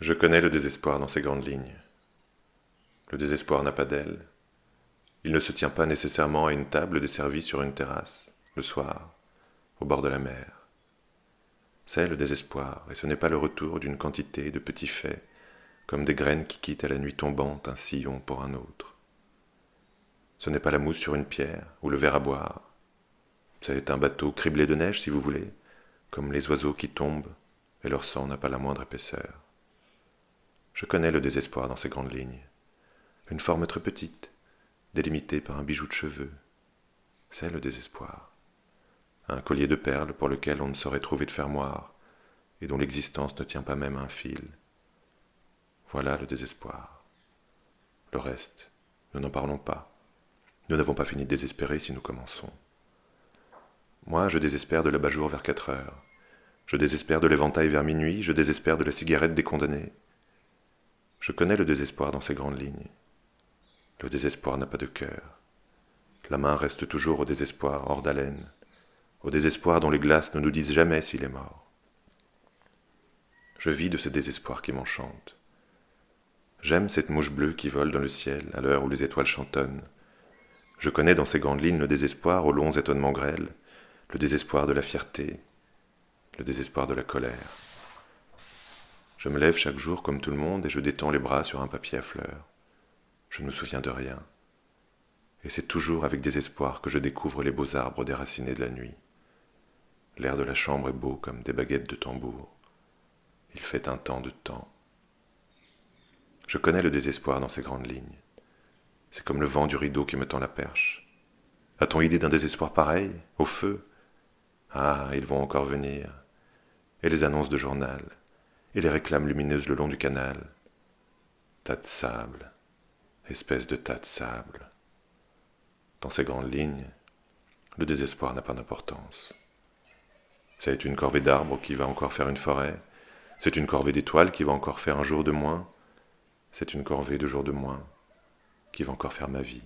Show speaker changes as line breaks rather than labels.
Je connais le désespoir dans ses grandes lignes. Le désespoir n'a pas d'aile. Il ne se tient pas nécessairement à une table desservie sur une terrasse, le soir, au bord de la mer. C'est le désespoir, et ce n'est pas le retour d'une quantité de petits faits, comme des graines qui quittent à la nuit tombante un sillon pour un autre. Ce n'est pas la mousse sur une pierre, ou le verre à boire. C'est un bateau criblé de neige, si vous voulez, comme les oiseaux qui tombent, et leur sang n'a pas la moindre épaisseur. Je connais le désespoir dans ses grandes lignes. Une forme très petite, délimitée par un bijou de cheveux. C'est le désespoir. Un collier de perles pour lequel on ne saurait trouver de fermoir, et dont l'existence ne tient pas même à un fil. Voilà le désespoir. Le reste, nous n'en parlons pas. Nous n'avons pas fini de désespérer si nous commençons. Moi, je désespère de l'abat-jour vers 4 heures. Je désespère de l'éventail vers minuit, je désespère de la cigarette des condamnés. Je connais le désespoir dans ses grandes lignes. Le désespoir n'a pas de cœur. La main reste toujours au désespoir hors d'haleine, au désespoir dont les glaces ne nous disent jamais s'il est mort. Je vis de ce désespoir qui m'enchante. J'aime cette mouche bleue qui vole dans le ciel à l'heure où les étoiles chantonnent. Je connais dans ces grandes lignes le désespoir aux longs étonnements grêles, le désespoir de la fierté, le désespoir de la colère. Je me lève chaque jour comme tout le monde et je détends les bras sur un papier à fleurs. Je ne me souviens de rien. Et c'est toujours avec désespoir que je découvre les beaux arbres déracinés de la nuit. L'air de la chambre est beau comme des baguettes de tambour. Il fait un temps de temps. Je connais le désespoir dans ses grandes lignes. C'est comme le vent du rideau qui me tend la perche. A-t-on idée d'un désespoir pareil, au feu? Ah, ils vont encore venir. Et les annonces de journal, et les réclames lumineuses le long du canal. Tas de sable, espèce de tas de sable. Dans ces grandes lignes, le désespoir n'a pas d'importance. C'est une corvée d'arbres qui va encore faire une forêt, c'est une corvée d'étoiles qui va encore faire un jour de moins, c'est une corvée de jours de moins qui va encore faire ma vie.